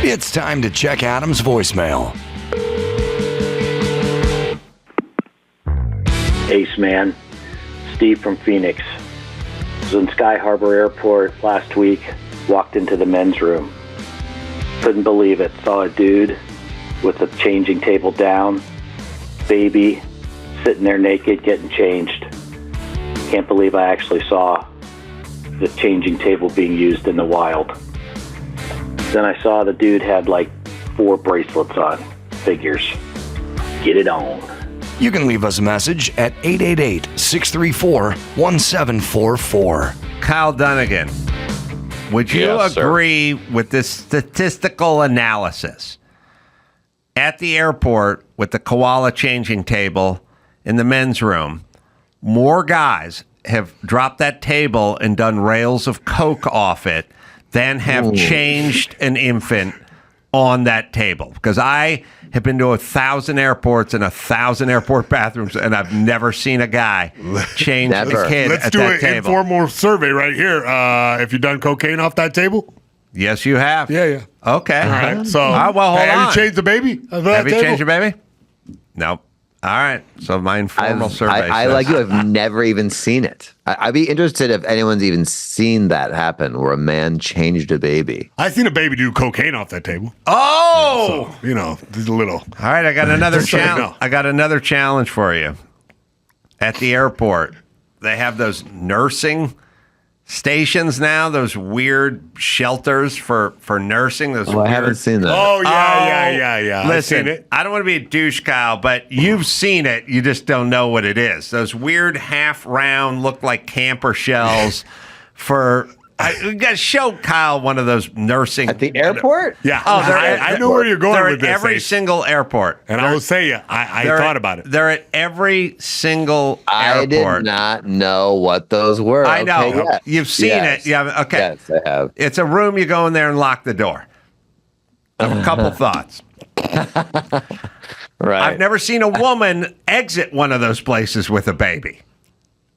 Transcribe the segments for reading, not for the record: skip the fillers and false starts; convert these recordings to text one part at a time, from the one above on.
It's time to check Adam's voicemail. Ace man, Steve from Phoenix. Was in Sky Harbor Airport last week, walked into the men's room. Couldn't believe it. Saw a dude with the changing table down, baby sitting there naked getting changed. Can't believe I actually saw the changing table being used in the wild. Then I saw the dude had like 4 bracelets on, figures. Get it on. You can leave us a message at 888-634-1744. Kyle Dunnigan, would you agree with this statistical analysis? At the airport with the koala changing table in the men's room, more guys have dropped that table and done rails of coke off it than have changed an infant on that table. Because I have been to 1,000 airports and 1,000 airport bathrooms, and I've never seen a guy change a kid Let's at do that an table. informal survey right here. If you've done cocaine off that table? Yes, you have. Yeah. Okay. All right. So, well, hold on. have you changed the baby? Have you changed your baby? Nope. All right. So my informal survey I says, like you. I've never even seen it. I'd be interested if anyone's even seen that happen, where a man changed a baby. I seen a baby do cocaine off that table. Oh, So, just a little. all right. I got another Just so you challenge. know. I got another challenge for you. At the airport, they have those nursing stations now. Those weird shelters for nursing. Those I haven't seen that. Oh, yeah. I've Listen, seen it. I don't want to be a douche, Kyle, but you've seen it. You just don't know what it is. Those weird half-round, look like camper shells for... we got to show Kyle one of those nursing... At the airport? Yeah. Oh, I know where you're going they're with at this. every Ace. single airport. And I will say you, I thought about it. They're at every single I airport. did not know what those were. I know. Okay, yes. You've seen Yes. it. Yeah. Okay. Yes, I have. It's a room. You go in there and lock the door. A couple thoughts. Right. I've never seen a woman exit one of those places with a baby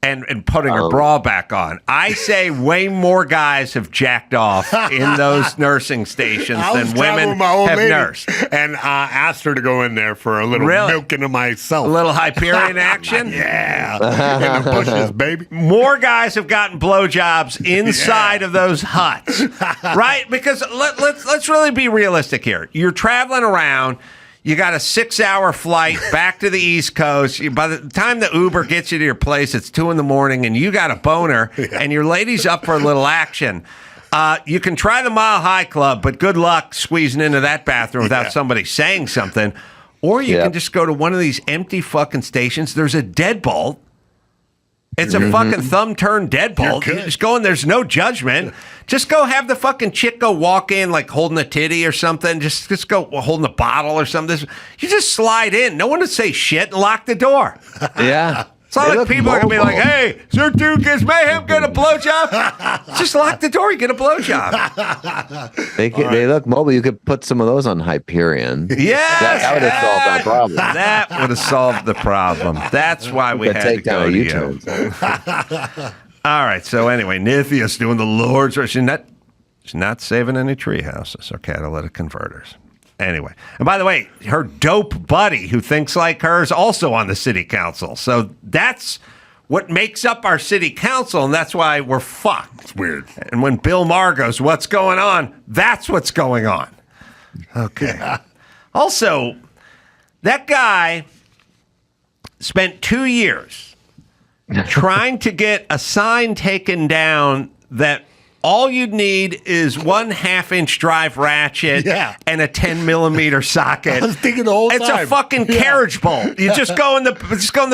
and putting her bra back on. I say way more guys have jacked off in those nursing stations I was than traveling women with my old have lady nursed. and asked her to go in there for a little Really? milking of myself. A little Hyperion action. Yeah. In the bushes, baby. More guys have gotten blowjobs inside of those huts, right? Because let's really be realistic here. You're traveling around. You got a 6-hour flight back to the East Coast. By the time the Uber gets you to your place, it's 2 a.m, and you got a boner, and your lady's up for a little action. You can try the Mile High Club, but good luck squeezing into that bathroom without somebody saying something. Or you can just go to one of these empty fucking stations. There's a deadbolt. It's a fucking thumb-turned deadbolt. You just go in, there's no judgment. Just go have the fucking chick go walk in like holding a titty or something. Just go holding a bottle or something. You just slide in. No one would say shit and lock the door. Yeah. It's not They like look people are going to be like, mobile. hey, Sir Duke is Mayhem get a blowjob? Just lock the door, you get a blowjob. They look mobile. You could put some of those on Hyperion. Yes. That would have solved our problem. That would have solved the problem. That's why we could had to take down go a to U-turn. you. All right. So anyway, Nithia's doing the Lord's work. She's not saving any tree houses or catalytic converters. Anyway, and by the way, her dope buddy who thinks like her is also on the city council. So that's what makes up our city council, and that's why we're fucked. It's weird. And when Bill Maher goes, what's going on? That's what's going on. Okay. Yeah. Also, that guy spent 2 years trying to get a sign taken down that all you'd need is 1/2-inch drive ratchet and a 10-millimeter socket. I was thinking the whole time. It's a fucking carriage bolt. You just go in the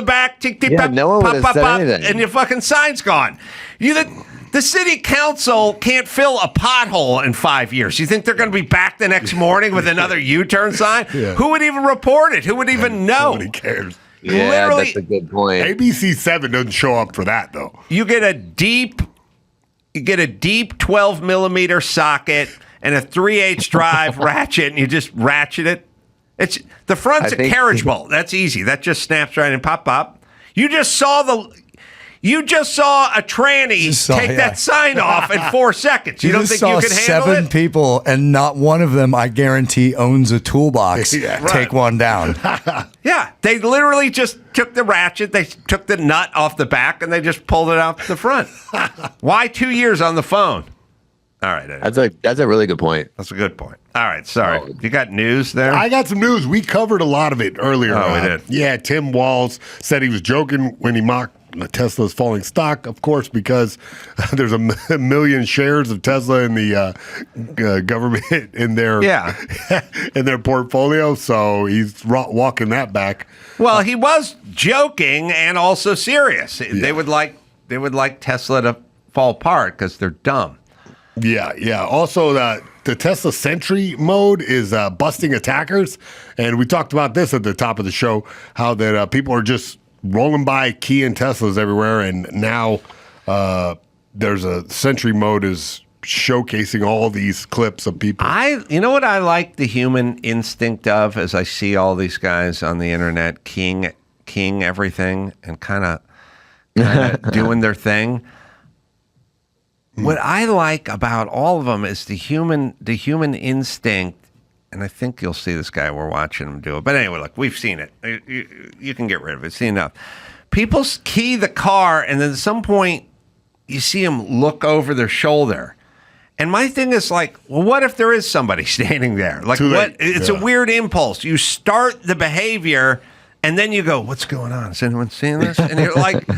back, tick, tick, pop, no one pop, would pop, have said pop, anything. and your fucking sign's gone. The city council can't fill a pothole in 5 years. You think they're going to be back the next morning with another U-turn sign? Yeah. Who would even report it? Who would even know? Nobody cares. Yeah, Literally, that's a good point. ABC 7 doesn't show up for that, though. You get a deep 12-millimeter socket and a 3/8 drive ratchet, and you just ratchet it. It's the front's a carriage bolt. That's easy. That just snaps right and pop. You just saw You just saw a tranny take that sign off in 4 seconds. You don't think you could handle it? 7 people, and not one of them, I guarantee, owns a toolbox. Take one down. Yeah, they literally just took the ratchet, they took the nut off the back, and they just pulled it out the front. Why 2 years on the phone? All right. That's a really good point. That's a good point. All right, sorry. You got news there? I got some news. We covered a lot of it earlier. Oh, we did. Yeah, Tim Walz said he was joking when he mocked Tesla's falling stock, of course, because there's a million shares of Tesla in the government in their in their portfolio. So he's walking that back. Well, he was joking and also serious. Yeah. They would like Tesla to fall apart because they're dumb. Yeah. Also, the Tesla Sentry mode is busting attackers, and we talked about this at the top of the show. How that people are just rolling by keying Teslas everywhere, and now there's a Sentry mode is showcasing all these clips of people. You know what I like the human instinct of as I see all these guys on the internet keying everything and kind of doing their thing. What I like about all of them is the human instinct. And I think you'll see this guy. We're watching him do it. But anyway, look, we've seen it. You can get rid of it. See enough. People key the car, and then at some point, you see them look over their shoulder. And my thing is like, well, what if there is somebody standing there? Like, what? It's a weird impulse. You start the behavior, and then you go, what's going on? Is anyone seeing this? And you're like,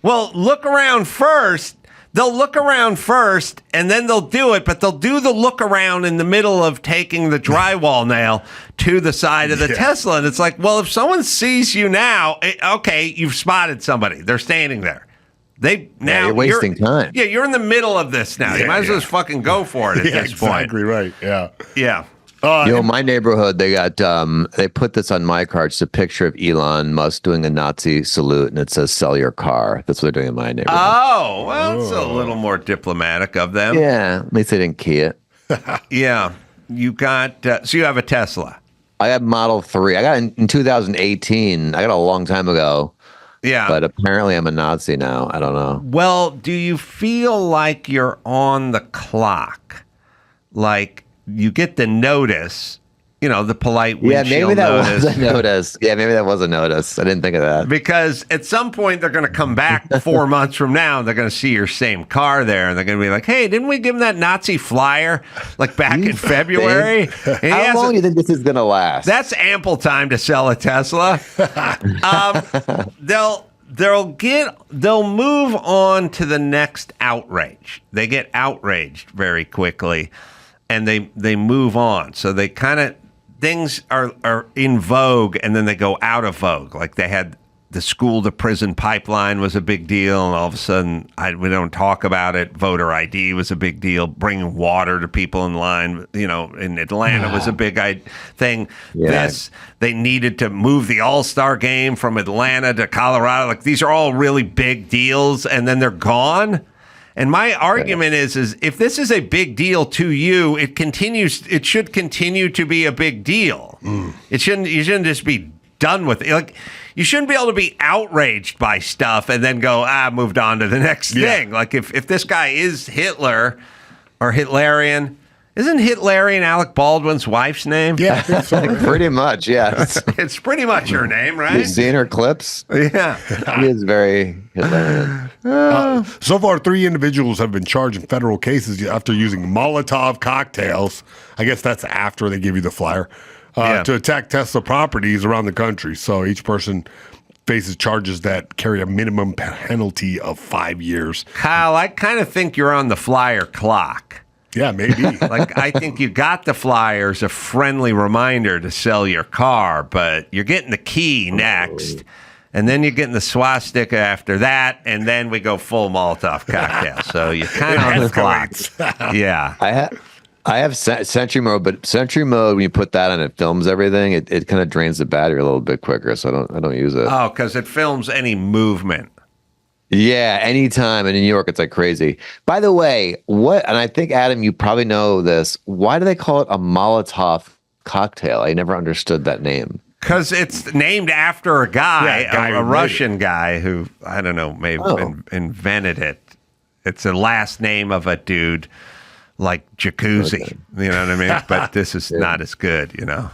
well, look around first. They'll look around first, and then they'll do it, but they'll do the look around in the middle of taking the drywall nail to the side of the Tesla. And it's like, well, if someone sees you now, okay, you've spotted somebody. They're standing there. You're wasting time. Yeah, you're in the middle of this now. You might as well just fucking go for it at this point. Exactly right. Yeah. Yeah. My neighborhood, they got they put this on my car. It's a picture of Elon Musk doing a Nazi salute, and it says "Sell your car." That's what they're doing in my neighborhood. Oh, well, it's a little more diplomatic of them. Yeah, at least they didn't key it. Yeah, you got so you have a Tesla. I have Model 3. I got it in 2018. I got it a long time ago. Yeah, but apparently I'm a Nazi now. I don't know. Well, do you feel like you're on the clock? Like you get the notice, the polite windshield notice. Yeah, maybe that was a notice. Yeah, maybe that was a notice. I didn't think of that. Because at some point they're going to come back 4 months from now and they're going to see your same car there and they're going to be like, hey, didn't we give him that Nazi flyer like back in February? How long do you think this is going to last? That's ample time to sell a Tesla. They'll move on to the next outrage. They get outraged very quickly. And they move on. So they kind of, things are in vogue and then they go out of vogue. Like they had the school to prison pipeline was a big deal. And all of a sudden, we don't talk about it. Voter ID was a big deal. Bringing water to people in line, in Atlanta was a big thing. Yeah. They needed to move the All-Star game from Atlanta to Colorado. Like these are all really big deals. And then they're gone. And my argument is if this is a big deal to you, it should continue to be a big deal. You shouldn't just be done with it. Like you shouldn't be able to be outraged by stuff and then go, moved on to the next thing. Like if this guy is Hitler or Hitlerian, isn't Hitlerian Alec Baldwin's wife's name? Yeah, pretty much, yeah. It's pretty much her name, right? You've seen her clips? Yeah. He is very Hitlerian. So far, 3 individuals have been charged in federal cases after using Molotov cocktails. I guess that's after they give you the flyer to attack Tesla properties around the country. So each person faces charges that carry a minimum penalty of 5 years. Kyle, I kind of think you're on the flyer clock. Yeah, maybe. Like, I think you got the flyers, a friendly reminder to sell your car, but you're getting the key next, and then you're getting the swastika after that, and then we go full Molotov cocktail. So you're kind of on the clock. Yeah. I have Sentry mode, but Sentry mode, when you put that on, it films everything. It kind of drains the battery a little bit quicker, so I don't use it. Oh, because it films any movement. Yeah, anytime. And in New York, it's like crazy. By the way, and I think, Adam, you probably know this. Why do they call it a Molotov cocktail? I never understood that name. Because it's named after a guy, Yeah, a guy a who made Russian guy who, I don't know, may have invented it. It's the last name of a dude like Jacuzzi. Okay. You know what I mean? But this is not as good, you know?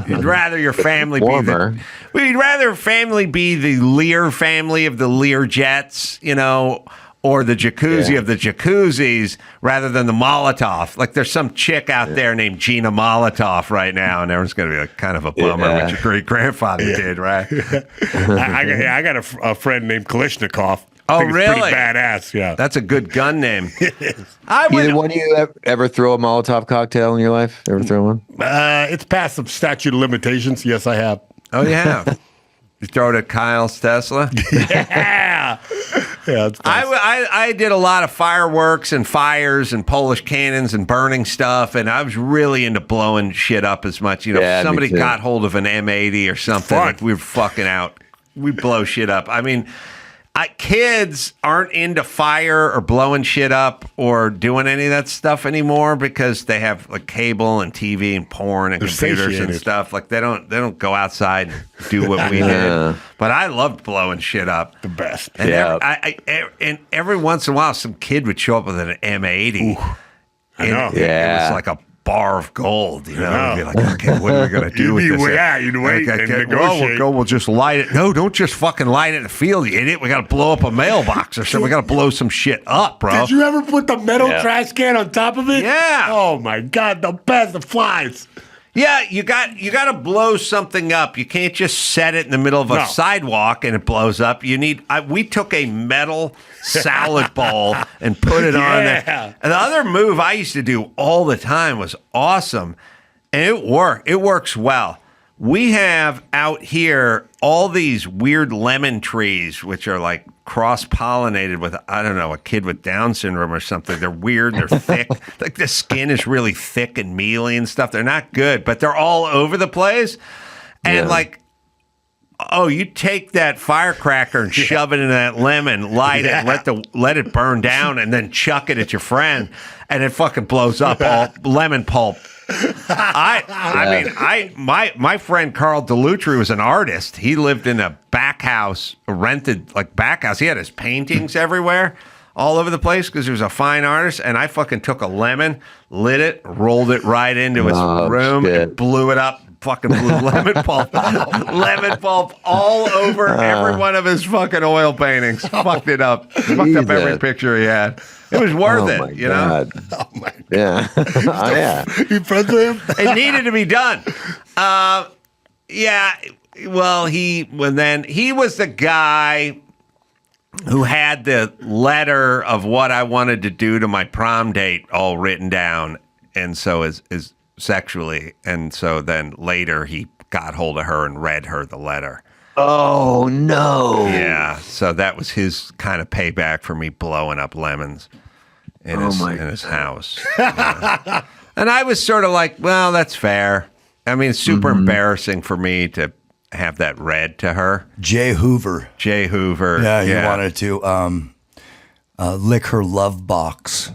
You'd rather your family be you'd rather family be the Lear family of the Lear Jets, you know, or the Jacuzzi of the Jacuzzis rather than the Molotov. Like there's some chick out there named Gina Molotov right now, and everyone's going to be like kind of a bummer what your great grandfather did, right? I got a friend named Kalishnikov. Oh, I think it's really? pretty badass, yeah. That's a good gun name. Either one of you ever throw a Molotov cocktail in your life? Ever throw one? It's past some statute of limitations. Yes, I have. Oh, you have. You throw it at Kyle's Tesla? Yeah. Yeah, it's nice. I did a lot of fireworks and fires and Polish cannons and burning stuff, and I was really into blowing shit up as much. You know, Yeah, if somebody me too. got hold of an M80 or something, Fun. like we were fucking out. We'd blow shit up. I mean, kids aren't into fire or blowing shit up or doing any of that stuff anymore because they have like cable and TV and porn and They're computers and satiated. stuff. Like they don't go outside and do what we Yeah. did. But I loved blowing shit up. The best. And, Yeah. and every once in a while, some kid would show up with an M80. I know. It Yeah. was like a bar of gold, you know? You'd be like, okay, what are we going to do with You'd this? be- yeah, you'd wait and negotiate. We'll just light it. No, don't just fucking light it in the field, you idiot. We got to blow up a mailbox or something. We got to blow some shit up, bro. Did you ever put the metal trash can on top of it? Yeah. Oh my God, the best. The flies. Yeah, you got to blow something up. You can't just set it in the middle of a No. sidewalk and it blows up. You need. We took a metal salad bowl and put it on there. Yeah. And the other move I used to do all the time was awesome, and it worked. It works well. We have out here all these weird lemon trees, which are like cross-pollinated with, I don't know, a kid with Down syndrome or something. They're weird. They're thick. Like the skin is really thick and mealy and stuff. They're not good, but they're all over the place. And like, oh, you take that firecracker and shove it in that lemon, light it, let it burn down, and then chuck it at your friend, and it fucking blows up all lemon pulp. My friend Carl Delutri was an artist. He lived in a back house, a rented like back house. He had his paintings everywhere, all over the place because he was a fine artist. And I fucking took a lemon, lit it, rolled it right into his room, shit. and blew it up. Fucking blew lemon pulp all over every one of his fucking oil paintings. Fucked it up. Fucked up every picture he had. It was worth my it, you know? God. Oh my God. Yeah. Oh, yeah. You friends with him? It needed to be done. Yeah. Well, he was the guy who had the letter of what I wanted to do to my prom date all written down, and so is sexually, and so then later he got hold of her and read her the letter. Oh, no. Yeah, so that was his kind of payback for me blowing up lemons in his house. Yeah. And I was sort of like, well, that's fair. I mean, it's super embarrassing for me to have that read to her. Jay Hoover. Yeah, Yeah, he wanted to lick her love box.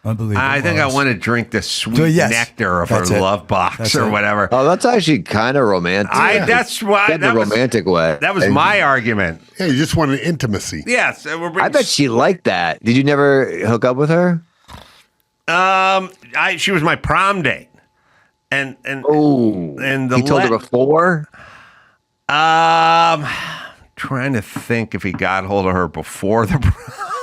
I believe. I think I want to drink the sweet So, yes, nectar of her that's it. love box That's or it. whatever. Oh, that's actually kind of romantic. That's why In a romantic way. That was my argument. Yeah, you just wanted intimacy. Yes, I bet she liked that. Did you never hook up with her? She was my prom date, and Oh, and the he told her before. trying to think if he got hold of her before the prom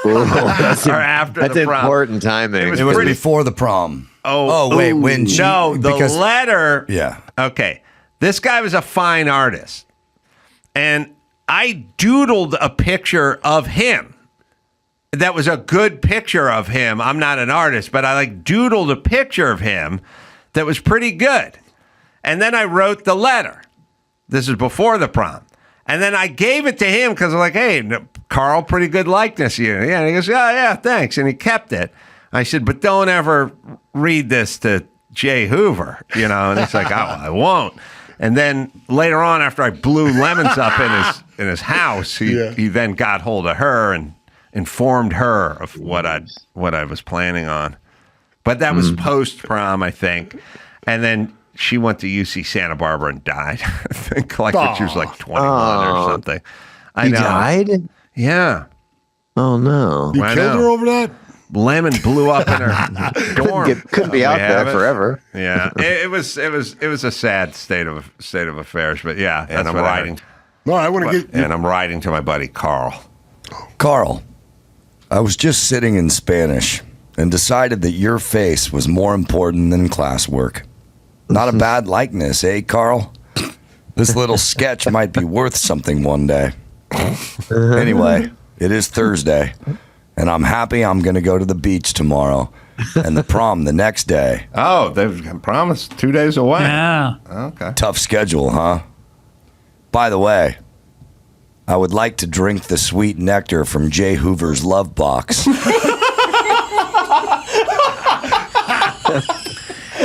That's or after That's the prom. important timing. It It was pretty- before the prom. Oh, wait, when she? No, the because, letter. Yeah. Okay. This guy was a fine artist. And I doodled a picture of him. That was a good picture of him. I'm not an artist, but I doodled a picture of him that was pretty good. And then I wrote the letter. This is before the prom. And then I gave it to him because I'm like, hey, Carl, pretty good likeness of you. Yeah. And he goes, yeah, thanks. And he kept it. I said, but don't ever read this to Jay Hoover, And he's like, oh, I won't. And then later on, after I blew lemons up in his house, he then got hold of her and informed her of what I was planning on. But that was post prom, I think. And then she went to UC Santa Barbara and died. I think like when she was like 21 or something. He died? Yeah. Oh, no. You killed her over that? Lemon blew up in her dorm. Couldn't be out there forever. Yeah, it was a sad state of affairs. But yeah, and I'm riding. No, I want to get. And I'm riding to my buddy Carl. Carl, I was just sitting in Spanish and decided that your face was more important than classwork. Not a bad likeness, eh, Carl? This little sketch might be worth something one day. Anyway, it is Thursday. And I'm happy I'm going to go to the beach tomorrow and the prom the next day. Oh, they've promised 2 days away. Yeah. Okay. Tough schedule, huh? By the way, I would like to drink the sweet nectar from Jay Hoover's Love Box.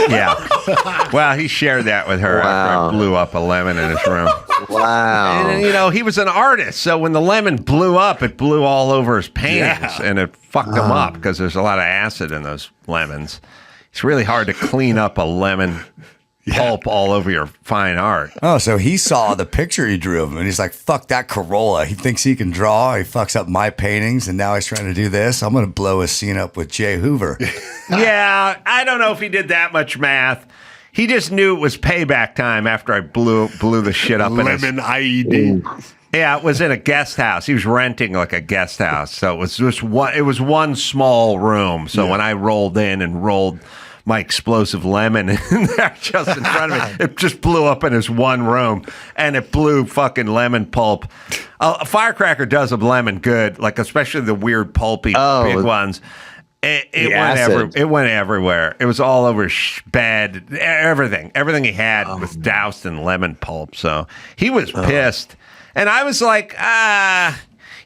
Yeah. Well, he shared that with her after I blew up a lemon in his room. Wow. And, he was an artist, so when the lemon blew up, it blew all over his paintings, and it fucked him up because there's a lot of acid in those lemons. It's really hard to clean up a lemon pulp all over your fine art. Oh, so he saw the picture he drew of him, and he's like, fuck that Carolla. He thinks he can draw. He fucks up my paintings, and now he's trying to do this. I'm going to blow a scene up with Jay Hoover. Yeah, I don't know if he did that much math. He just knew it was payback time after I blew the shit up in his... Lemon IED. Yeah, it was in a guest house. He was renting like a guest house. So it was just one small room. So when I rolled in and rolled my explosive lemon in there just in front of me, it just blew up in his one room, and it blew fucking lemon pulp. A firecracker does a lemon good, like especially the weird pulpy big ones. It went everywhere. It was all over his bed. Everything he had was doused in lemon pulp. So he was pissed, and I was like,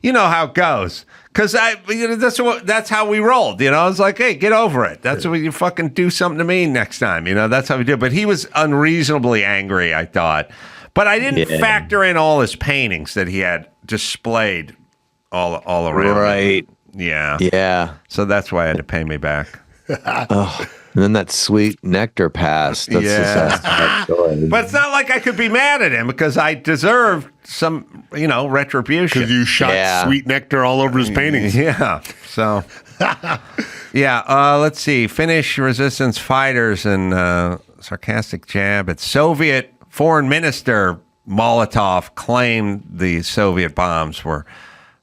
you know how it goes. Because that's how we rolled, I was like, hey, get over it. That's what you fucking do something to me next time, That's how we do. But he was unreasonably angry, I thought. But I didn't factor in all his paintings that he had displayed all around. Right. Yeah. Yeah. So that's why I had to pay me back. And then that sweet nectar passed. That's just a story. But it's not like I could be mad at him because I deserved some, retribution. Because you shot sweet nectar all over his paintings. Yeah. So, let's see. Finnish resistance fighters and sarcastic jab at Soviet foreign minister Molotov claimed the Soviet bombs were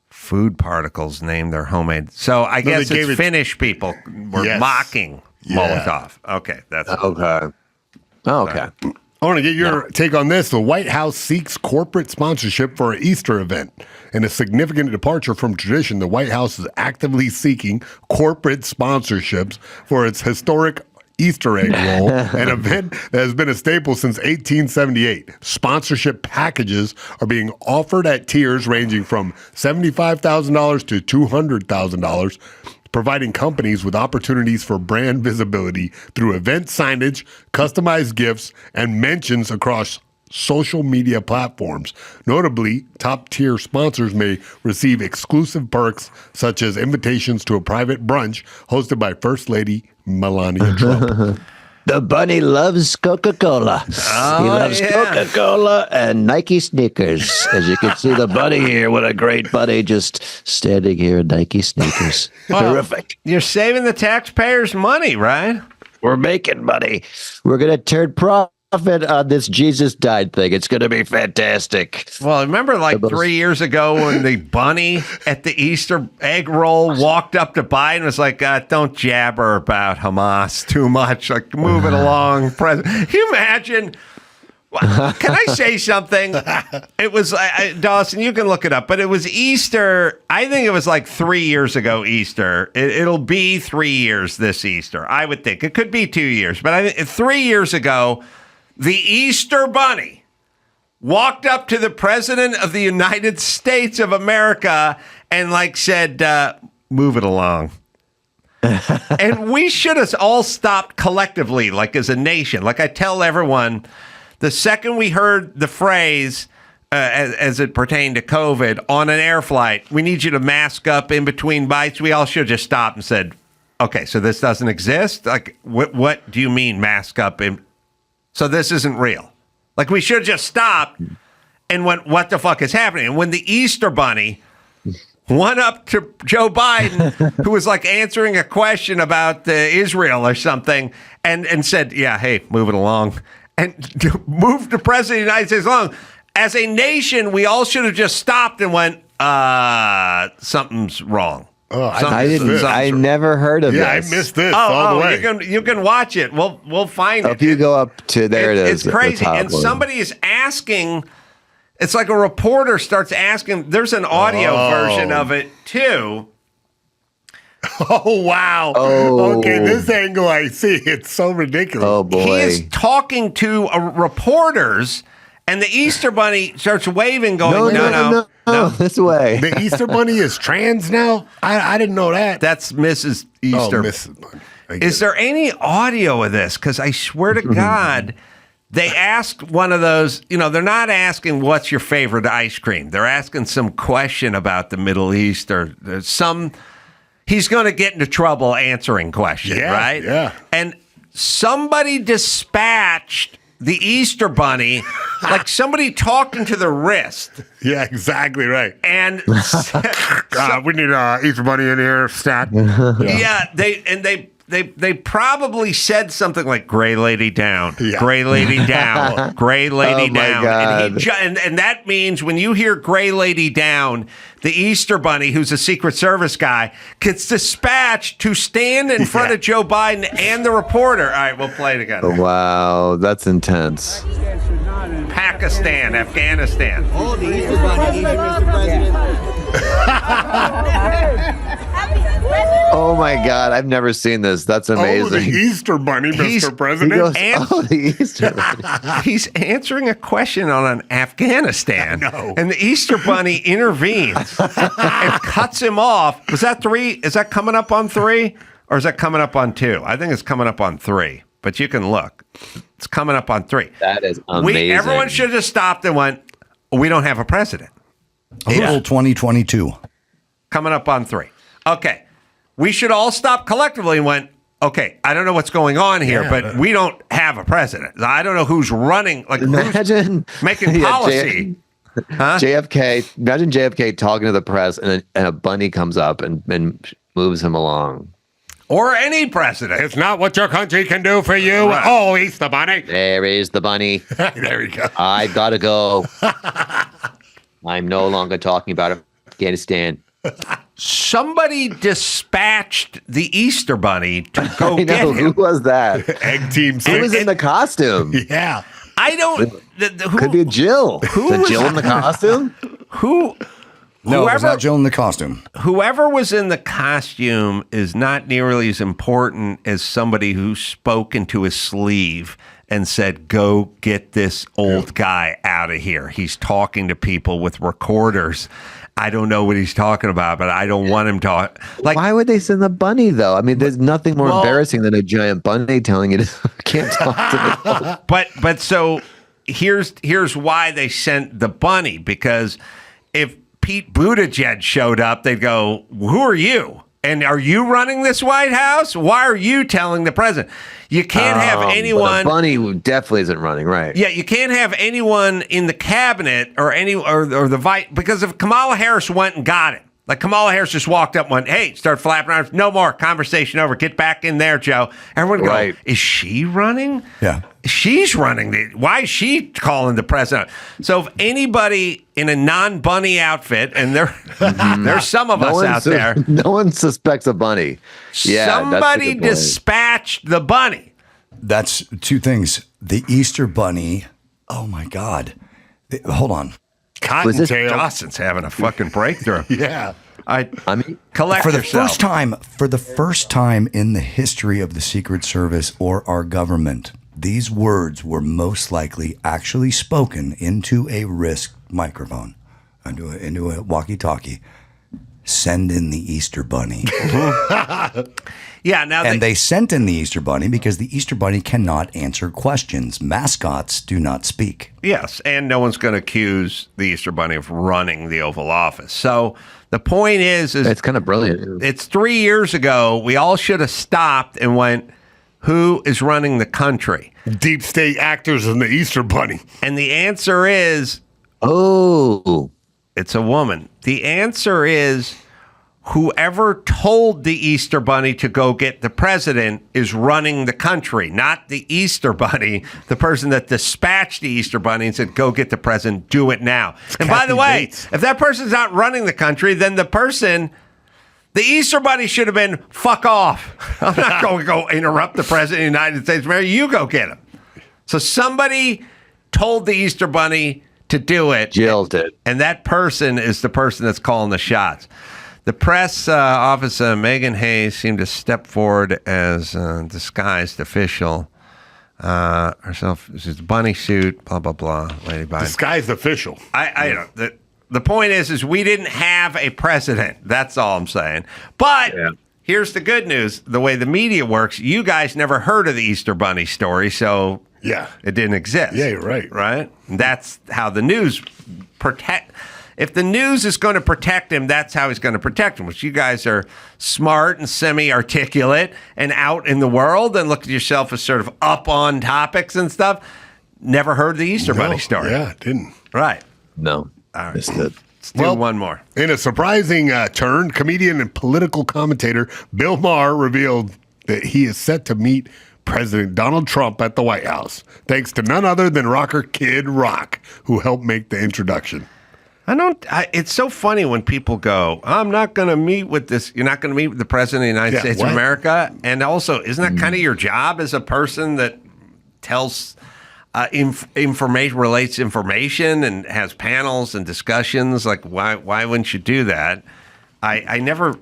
food particles named their homemade. So I guess it's Finnish people were mocking Molotov. Okay, that's okay. Okay. I want to get your take on this. The White House seeks corporate sponsorship for an Easter event. In a significant departure from tradition, the White House is actively seeking corporate sponsorships for its historic Easter egg roll, an event that has been a staple since 1878. Sponsorship packages are being offered at tiers ranging from $75,000 to $200,000, providing companies with opportunities for brand visibility through event signage, customized gifts, and mentions across social media platforms. Notably, top-tier sponsors may receive exclusive perks such as invitations to a private brunch hosted by First Lady Melania Trump. The bunny loves Coca-Cola. He loves Coca-Cola and Nike sneakers. As you can see, the bunny here, what a great bunny, just standing here in Nike sneakers. Terrific. You're saving the taxpayers' money, right? We're making money. We're going to turn profit on this Jesus died thing. It's going to be fantastic. Well, remember 3 years ago when the bunny at the Easter egg roll walked up to Biden and was like, don't jabber about Hamas too much. Like, move it along, President. Can you imagine? Can I say something? It was, Dawson, you can look it up, but it was Easter. I think it was 3 years ago Easter. It'll be 3 years this Easter, I would think. It could be 2 years, but I think 3 years ago, the Easter Bunny walked up to the President of the United States of America and said, move it along. And we should have all stopped collectively, as a nation. I tell everyone, the second we heard the phrase, as it pertained to COVID, on an air flight, we need you to mask up in between bites, we all should have just stopped and said, okay, so this doesn't exist? What do you mean mask up in... So this isn't real. Like, we should have just stopped and went, what the fuck is happening? And when the Easter Bunny went up to Joe Biden, who was like answering a question about Israel or something, and said, yeah, hey, move it along, and moved the president of the United States along. As a nation, we all should have just stopped and went, something's wrong. Oh, I never heard of this. I missed this all the way. You can watch it. We'll find it. If you go up to there, it is. It's crazy. And somebody is asking. It's like a reporter starts asking. There's an audio version of it too. Oh, wow. Oh. Okay, this angle I see. It's so ridiculous. Oh, boy. He is talking to reporters, and the Easter Bunny starts waving, going, no. This way. The Easter Bunny is trans now? I didn't know that. That's Mrs. Easter. Oh, Mrs. Bunny. Is there any audio of this? Because I swear to God, they asked one of those, they're not asking what's your favorite ice cream. They're asking some question about the Middle East or he's going to get into trouble answering question, right? Yeah. And somebody dispatched the Easter Bunny, like somebody talking to the wrist. Yeah, exactly right. And we need Easter Bunny in here, stat. They probably said something like "Gray lady down, Yeah. gray lady down, gray lady Oh, my down," God. and that means when you hear "Gray lady down," the Easter Bunny, who's a Secret Service guy, gets dispatched to stand in front of Joe Biden and the reporter. All right, we'll play it again. Wow, that's intense. Pakistan, Afghanistan. Oh, the Easter Bunny, Mr. President. Oh my God, I've never seen this. That's Oh, the amazing. Easter Bunny, He's- Mr. He President. goes, And- the Easter Bunny. He's answering a question on an Afghanistan, and the Easter Bunny intervenes and cuts him off. Was that 3? Is that coming up on 3, or is that coming up on 2? I think it's coming up on 3, but you can look. It's coming up on 3. That is amazing. Everyone should have stopped and went, we don't have a president. April 2022. Coming up on 3. Okay. We should all stop collectively and went, okay, I don't know what's going on here, but we don't have a president. I don't know who's running, like Imagine who's making policy. JFK. Imagine JFK talking to the press, and a bunny comes up and moves him along. Or any president. It's not what your country can do for you. Right. Oh, Easter Bunny. There is the bunny. There you go. I've got to go. I'm no longer talking about Afghanistan. Somebody dispatched the Easter Bunny to go I get know. Who him. was that? Egg Team Who 6. was in the costume? Yeah. I don't. Could be Jill. The Jill in the costume? Who? No, it's Whoever, not Jill in the costume. whoever was in the costume is not nearly as important as somebody who spoke into his sleeve and said, go get this old guy out of here. He's talking to people with recorders. I don't know what he's talking about, but I don't want him to. Like, Why would they send the bunny, though? I mean, there's nothing more embarrassing than a giant bunny telling you to can't talk to me. but so here's why they sent the bunny, because if Pete Buttigieg showed up, they'd go, who are you? And are you running this White House? Why are you telling the president? You can't have anyone. But a bunny definitely isn't running, right? Yeah, you can't have anyone in the cabinet or the vice, because if Kamala Harris went and got it, like Kamala Harris just walked up and went, hey, start flapping arms. No more. Conversation over. Get back in there, Joe. Everyone go, Right. is she running? Yeah. She's running. Why is she calling the president? So if anybody in a non-bunny outfit, and there's some of us out there. No one suspects a bunny. Yeah, Somebody that's a good point. dispatched the bunny. That's 2 things. The Easter Bunny. Oh my God. Hold on. Cottontail. Dawson's having a fucking breakthrough. Yeah. I mean, Collect For the yourself. first time in the history of the Secret Service or our government, these words were most likely actually spoken into a wrist microphone, into a walkie-talkie. Send in the Easter Bunny. Yeah, now And they sent in the Easter Bunny because the Easter Bunny cannot answer questions. Mascots do not speak. yes, and no one's going to accuse the Easter Bunny of running the Oval Office. So the point is it's kind of brilliant. it's 3 years ago. We all should have stopped and went, who is running the country? Deep state actors and the Easter Bunny. And the answer is it's a woman. The answer is whoever told the Easter Bunny to go get the president is running the country, not the Easter Bunny, the person that dispatched the Easter Bunny and said, go get the president, do it now. And by the way, if that person's not running the country, then the Easter Bunny should have been, fuck off. I'm not going to go interrupt the president of the United States of America. You go get him. So somebody told the Easter Bunny to do it. Jill did. And that person is the person that's calling the shots. The press office, Megan Hayes, seemed to step forward as a disguised official. Herself, she's a bunny suit, blah, blah, blah. Lady Biden. Disguised official. The point is we didn't have a president. That's all I'm saying. But here's the good news. The way the media works, you guys never heard of the Easter Bunny story, so it didn't exist. Yeah, you're right. Right? And that's how the news if the news is going to protect him, that's how he's going to protect him, which you guys are smart and semi-articulate and out in the world and look at yourself as sort of up on topics and stuff. Never heard the Easter Bunny story. Yeah, didn't. Right. No. All right. Missed it. Let's do one more. In a surprising turn, comedian and political commentator Bill Maher revealed that he is set to meet President Donald Trump at the White House, thanks to none other than rocker Kid Rock, who helped make the introduction. It's so funny when people go, I'm not going to meet with this. You're not going to meet with the president of the United States of America. And also, isn't that kind of your job as a person that tells information, relates information and has panels and discussions? Like, why wouldn't you do that? I never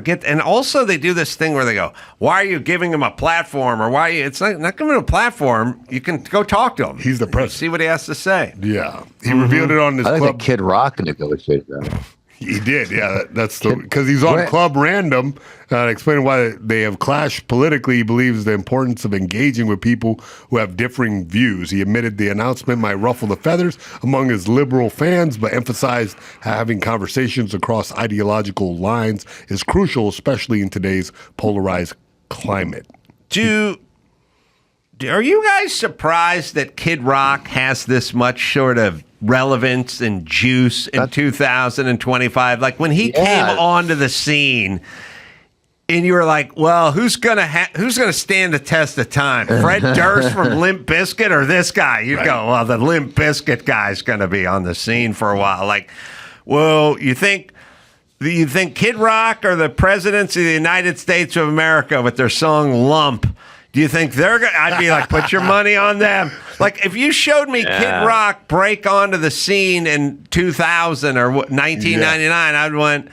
get. And also, they do this thing where they go, "Why are you giving him a platform?" Or why? It's not giving him a platform. You can go talk to him. He's the president. See what he has to say. Yeah, he revealed it on his I think club. that Kid Rock negotiated that. He did, yeah. That's because he's on Club Random, explaining why they have clashed politically. He believes the importance of engaging with people who have differing views. He admitted the announcement might ruffle the feathers among his liberal fans, but emphasized having conversations across ideological lines is crucial, especially in today's polarized climate. Are you guys surprised that Kid Rock has this much sort of relevance and juice in 2025? Like when he came onto the scene, and you were like, "Well, who's gonna stand the test of time? Fred Durst from Limp Bizkit or this guy?" You'd go, "Well, the Limp Bizkit guy's gonna be on the scene for a while." Like, well, you think Kid Rock or the presidents of the United States of America with their song "Lump"? Do you think they're going to... I'd be like, put your money on them. Like, if you showed me Kid Rock break onto the scene in 2000 or 1999, I'd went,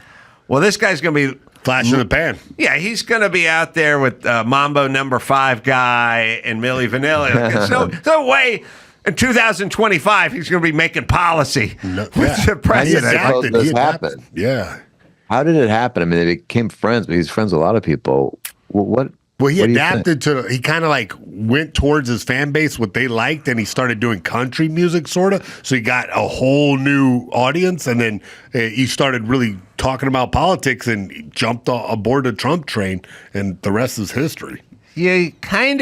well, this guy's going to be... Flash in the pan. Yeah, he's going to be out there with Mambo No. 5 guy and Milli Vanilli. Like, no way in 2025 he's going to be making policy with the president. How did this happen? Yeah. How did it happen? I mean, they became friends, but he's friends with a lot of people. What he adapted to, he kind of like went towards his fan base, what they liked, and he started doing country music, sort of. So he got a whole new audience, and then he started really talking about politics and jumped aboard the Trump train, and the rest is history. Yeah, he kind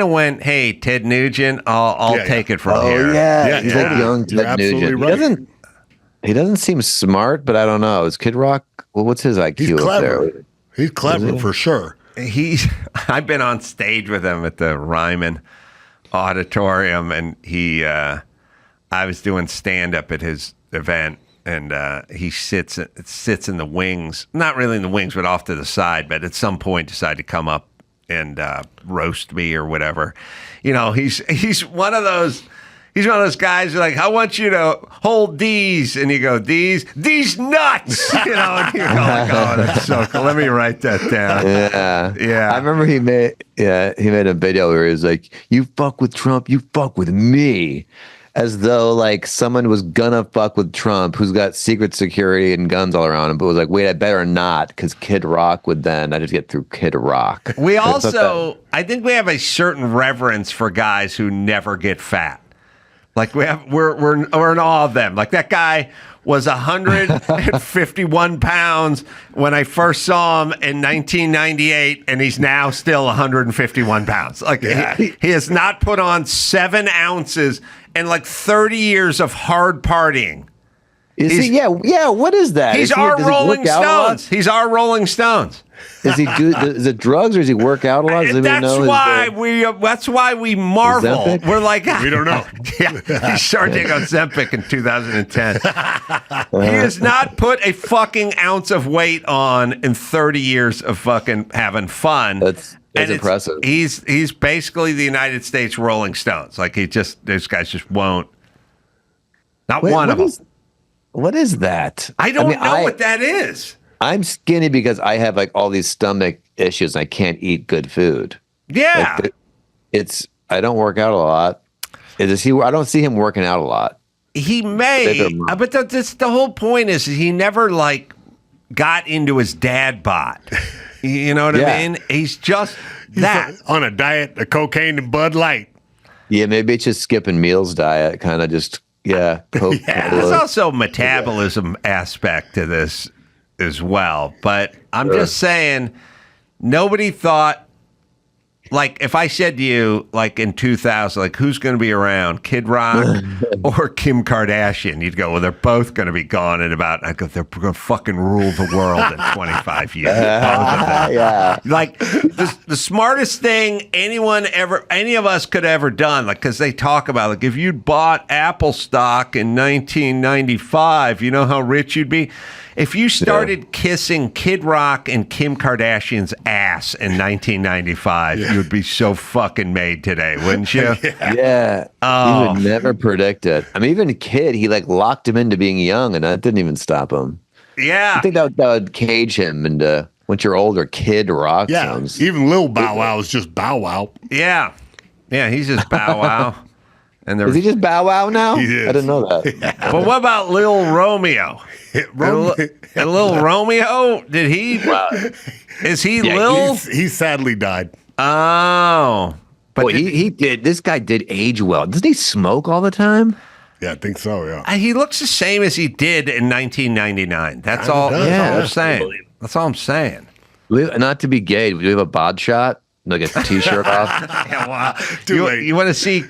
of went, hey, Ted Nugent, I'll take it from here. He's like young Ted Nugent. Right. He doesn't seem smart, but I don't know. Is Kid Rock, what's his IQ? He's clever. There? He's clever for sure. I've been on stage with him at the Ryman Auditorium, and I was doing stand up at his event, and he sits in the wings, not really in the wings, but off to the side. But at some point, decided to come up and roast me or whatever. You know, he's one of those. He's one of those guys who like, I want you to hold these. And you go, these nuts. You know, and you go like, oh, that's so cool. Let me write that down. Yeah. I remember he made a video where he was like, you fuck with Trump, you fuck with me. As though like someone was gonna fuck with Trump who's got secret security and guns all around him, but was like, wait, I better not, because Kid Rock would then, I just get through Kid Rock. We also, I think we have a certain reverence for guys who never get fat. Like we're in awe of them. Like that guy was 151 pounds when I first saw him in 1998, and he's now still 151 pounds. Like he has not put on 7 ounces in like 30 years of hard partying. Is he? Yeah. What is that? He's our Rolling Stones. He's our Rolling Stones. Does he do? Is it drugs or does he work out a lot? That's why we marvel. Ozempic? We're like, We don't know. Yeah, he started taking Ozempic in 2010. He has not put a fucking ounce of weight on in 30 years of fucking having fun. That's impressive. He's basically the United States Rolling Stones. Like those guys just won't. Not one of them. What is that? I don't know what that is. I'm skinny because I have like all these stomach issues. I can't eat good food. Yeah. Like, I don't work out a lot. I don't see him working out a lot. He may, but the whole point is he never like got into his dad bod. You know what I mean? He's just that. On a diet of cocaine and Bud Light. Yeah, maybe it's just skipping meals diet, kind of just, Coke. There's also metabolism aspect to this as well. But I'm just saying, nobody thought, like, if I said to you, like, in 2000, like, who's going to be around, Kid Rock or Kim Kardashian? You'd go, well, they're both going to be gone in about, I go, they're going to fucking rule the world in 25 years. Yeah. Like, the smartest thing any of us could ever done, like, because they talk about, like, if you'd bought Apple stock in 1995, you know how rich you'd be? If you started kissing Kid Rock and Kim Kardashian's ass in 1995, you would be so fucking made today, wouldn't you? Yeah. Oh. You would never predict it. I mean, even a kid, he like locked him into being young, and that didn't even stop him. Yeah. I think that would cage him into once you're older, Kid Rock. Yeah. Sounds. Even Lil Bow Wow is just Bow Wow. Yeah. Yeah, he's just Bow Wow. And Is he just Bow Wow now? He is. I didn't know that. But what about Lil Romeo? And Lil Romeo, did he? Is he Lil? He sadly died. Oh. But Boy, he did. This guy did age well. Doesn't he smoke all the time? Yeah, I think so, yeah. he looks the same as he did in 1999. That's all. does. That's all I'm Yeah. saying. That's all I'm saying. Not to be gay, do we have a bod shot? Like a t-shirt off? Yeah, wow. Too late. You want to see?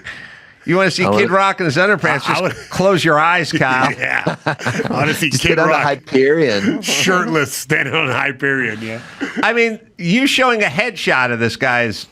You want to see Kid Rock in his underpants? Just close your eyes, Kyle. Yeah. I want to see Just Kid get on the Rock Hyperion. shirtless standing on Hyperion, yeah. I mean, you showing a headshot of this guy is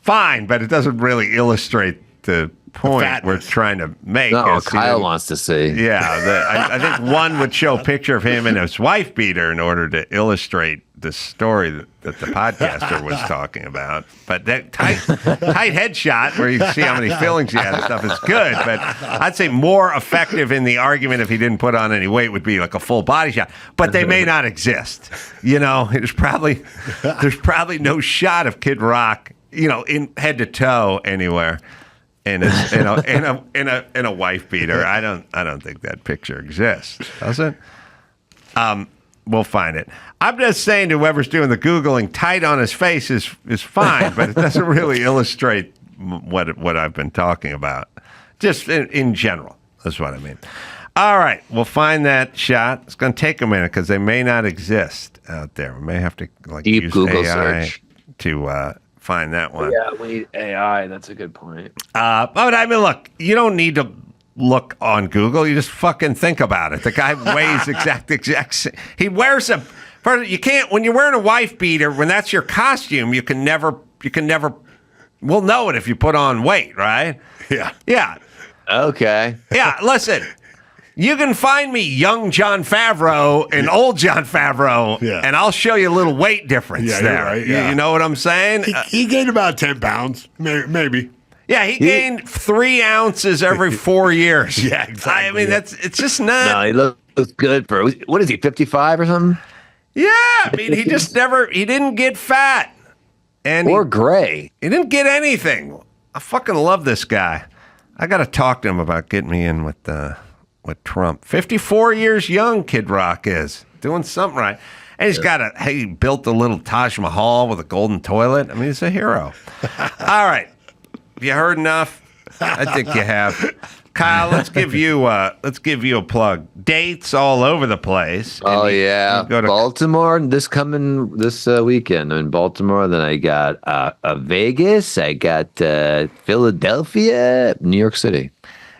fine, but it doesn't really illustrate the point we're trying to make. No, Kyle wants to see. Yeah, I think one would show a picture of him and his wife beater in order to illustrate the story that the podcaster was talking about. But that tight headshot where you see how many fillings he had and stuff is good. But I'd say more effective in the argument if he didn't put on any weight would be like a full body shot. But they may not exist. You know, there's probably no shot of Kid Rock, you know, in head to toe anywhere. In a wife beater. I don't think that picture exists, does it? We'll find it. I'm just saying to whoever's doing the Googling, tight on his face is fine, but it doesn't really illustrate what I've been talking about. Just in general, that's what I mean. All right, we'll find that shot. It's going to take a minute because they may not exist out there. We may have to Deep use Google AI search to find that one. Yeah, we need AI. That's a good point. But I mean, look, you don't need to look on Google. You just fucking think about it. The guy weighs exact. He wears you can't, when you're wearing a wife beater, when that's your costume, you can never, we'll know it if you put on weight, right? Yeah. Yeah. Okay. Yeah. Listen, you can find me young John Favreau and old John Favreau, and I'll show you a little weight difference there. You're right, yeah. You know what I'm saying? He gained about 10 pounds, maybe. Yeah, he gained 3 ounces every 4 years. Yeah, exactly. I mean, it's just not. No, he looks good for, what is he, 55 or something? Yeah, I mean, he didn't get fat. Or gray. He didn't get anything. I fucking love this guy. I got to talk to him about getting me in with Trump. 54 years young, Kid Rock is. Doing something right. And he built a little Taj Mahal with a golden toilet. I mean, he's a hero. All right. Have you heard enough? I think you have. Kyle, let's give you a plug. Dates all over the place. Oh yeah, you go to Baltimore this weekend. I'm in Baltimore. Then I got Vegas. I got Philadelphia, New York City.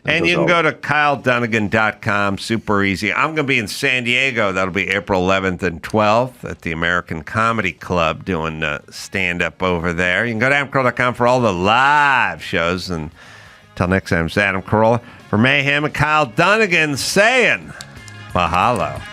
And you can go to KyleDunnigan.com. Super easy. I'm going to be in San Diego. That'll be April 11th and 12th at the American Comedy Club doing stand-up over there. You can go to AdamCarolla.com for all the live shows. And until next time, it's Adam Carolla for Mayhem and Kyle Dunnigan saying mahalo.